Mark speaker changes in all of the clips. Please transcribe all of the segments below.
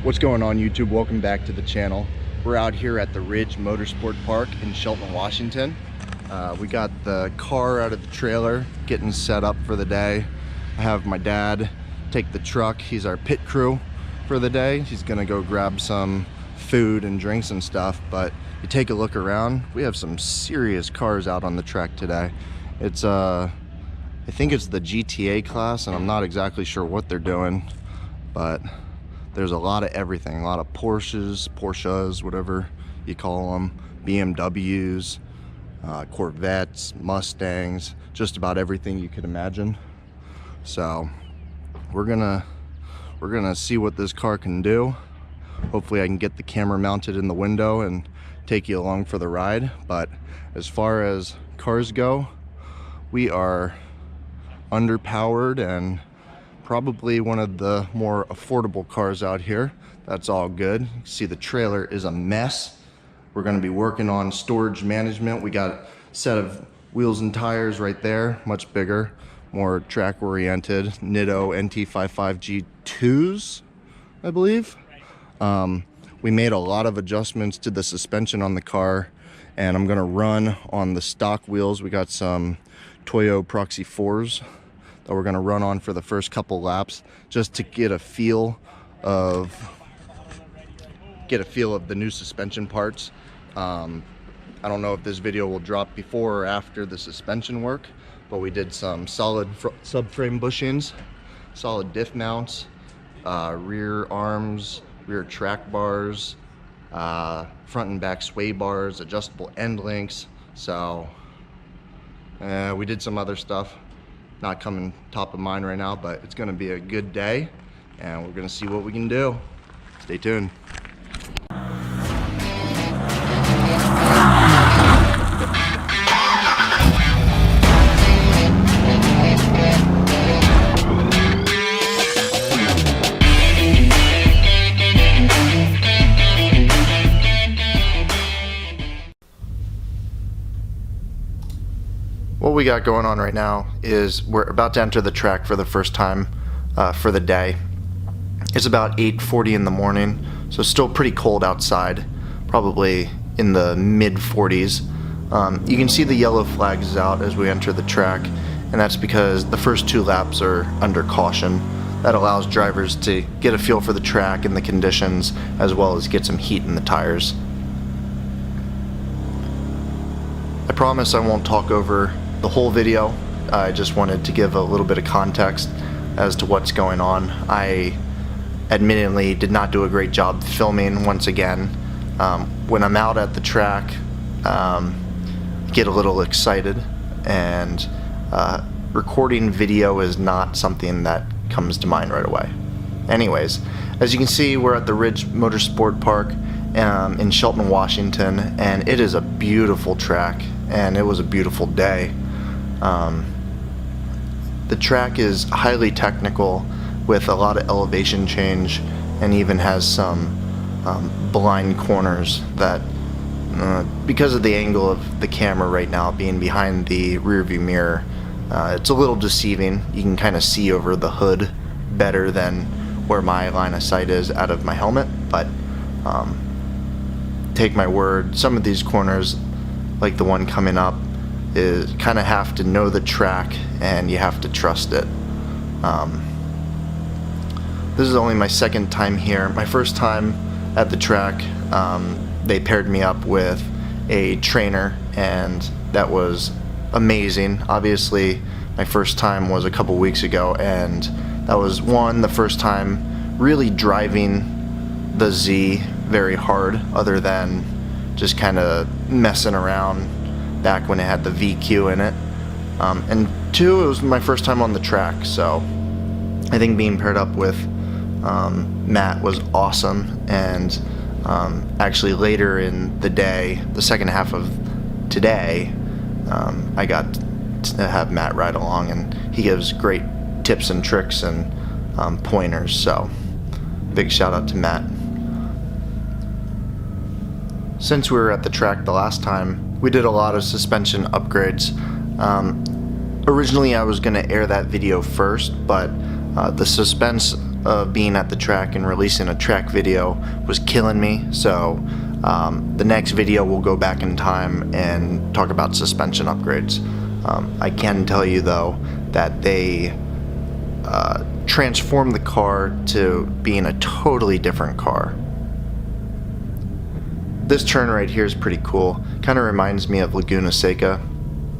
Speaker 1: What's going on, YouTube? Welcome back to the channel. We're out here at the Ridge Motorsport Park in Shelton, Washington. We got the car out of the trailer, getting set up for the day. I have my dad take the truck. He's our pit crew for the day. He's gonna go grab some food and drinks and stuff, but you take a look around, we have some serious cars out on the track today. It's I think it's the GTA class, and I'm not exactly sure what they're doing, but there's a lot of everything, a lot of Porsches, whatever you call them, BMWs, Corvettes, Mustangs, just about everything you could imagine. So we're gonna see what this car can do. Hopefully I can get the camera mounted in the window and take you along for the ride. But as far as cars go, we are underpowered and probably one of the more affordable cars out here. That's all good. You can see the trailer is a mess. We're going to be working on storage management. We got a set of wheels and tires right there, much bigger, more track oriented, Nitto NT55 G2s, I believe. We made a lot of adjustments to the suspension on the car, and I'm going to run on the stock wheels. We got some Toyo Proxy 4s that we're going to run on for the first couple laps, just to get a feel of the new suspension parts. I don't know if this video will drop before or after the suspension work, but we did some solid subframe bushings, solid diff mounts, rear arms, rear track bars, front and back sway bars, adjustable end links. So we did some other stuff, not coming top of mind right now, but it's going to be a good day, and we're going to see what we can do. Stay tuned. What we got going on right now is we're about to enter the track for the first time for the day. It's about 8:40 in the morning, so it's still pretty cold outside, probably in the mid 40s. You can see the yellow flags out as we enter the track, and that's because the first 2 laps are under caution. That allows drivers to get a feel for the track and the conditions, as well as get some heat in the tires. I promise I won't talk over the whole video. I just wanted to give a little bit of context as to what's going on. I admittedly did not do a great job filming once again. When I'm out at the track, get a little excited, and recording video is not something that comes to mind right away. Anyways, as you can see, we're at the Ridge Motorsport Park in Shelton, Washington, and it is a beautiful track, and it was a beautiful day. The track is highly technical with a lot of elevation change, and even has some blind corners that, because of the angle of the camera right now being behind the rear view mirror, it's a little deceiving. You can kind of see over the hood better than where my line of sight is out of my helmet, but take my word, some of these corners, like the one coming up, is kind of have to know the track, and you have to trust it. This is only my second time here. My first time at the track, they paired me up with a trainer, and that was amazing. Obviously, my first time was a couple weeks ago, and that was the first time really driving the Z very hard, other than just kind of messing around back when it had the VQ in it. And 2, it was my first time on the track, so I think being paired up with Matt was awesome. And actually later in the day, the second half of today, I got to have Matt ride along, and he gives great tips and tricks and pointers, so big shout out to Matt. Since we were at the track the last time, we did a lot of suspension upgrades. Originally I was going to air that video first, but the of being at the track and releasing a track video was killing me, so the next video we'll go back in time and talk about suspension upgrades. I can tell you though that they transformed the car to being a totally different car. This turn right here is pretty cool. Kind of reminds me of Laguna Seca.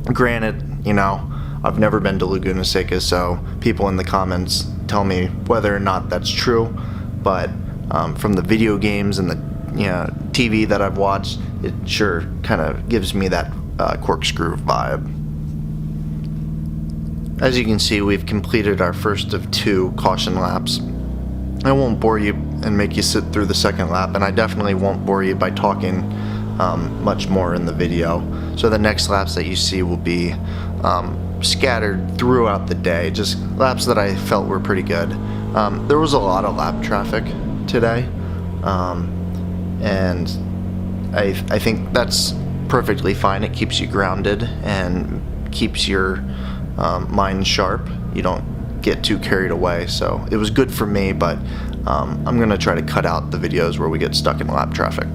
Speaker 1: Granted, you know, I've never been to Laguna Seca, so people in the comments tell me whether or not that's true, but from the video games and the TV that I've watched, it sure kind of gives me that corkscrew vibe. As you can see, we've completed our first of 2 caution laps. I won't bore you and make you sit through the second lap, and I definitely won't bore you by talking much more in the video. So the next laps that you see will be scattered throughout the day, just laps that I felt were pretty good. There was a lot of lap traffic today, and I think that's perfectly fine. It keeps you grounded and keeps your mind sharp. You don't get too carried away, so it was good for me, but I'm gonna try to cut out the videos where we get stuck in lap traffic.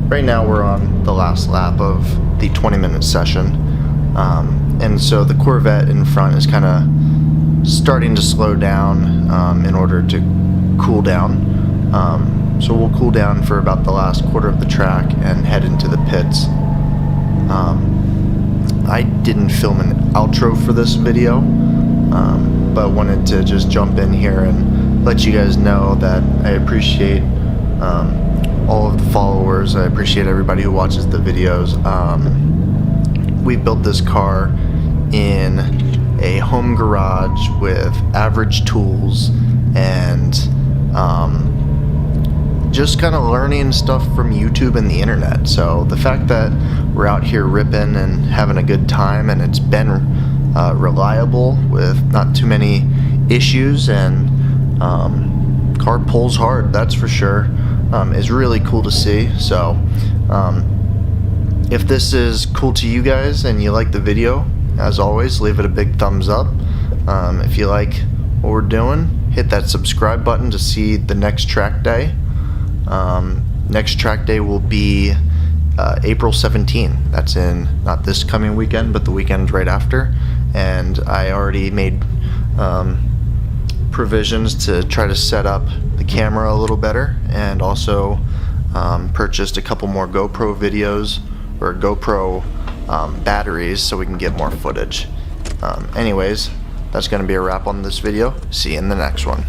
Speaker 1: right now we're on the last lap of the 20-minute session, and so the Corvette in front is kind of starting to slow down in order to cool down. So we'll cool down for about the last quarter of the track and head into the pits. I didn't film an outro for this video, but wanted to just jump in here and let you guys know that I appreciate all of the followers. I appreciate everybody who watches the videos. We built this car in a home garage with average tools and just kind of learning stuff from YouTube and the internet. So the fact that we're out here ripping and having a good time, and it's been reliable with not too many issues, and car pulls hard, that's for sure, is really cool to see. So if this is cool to you guys and you like the video, as always, leave it a big thumbs up. If you like what we're doing, hit that subscribe button to see the next track day. Next track day will be April 17th. That's in not this coming weekend, but the weekend right after. And I already made provisions to try to set up the camera a little better, and also purchased a couple more GoPro videos, or GoPro batteries, so we can get more footage. Anyways, that's going to be a wrap on this video. See you in the next one.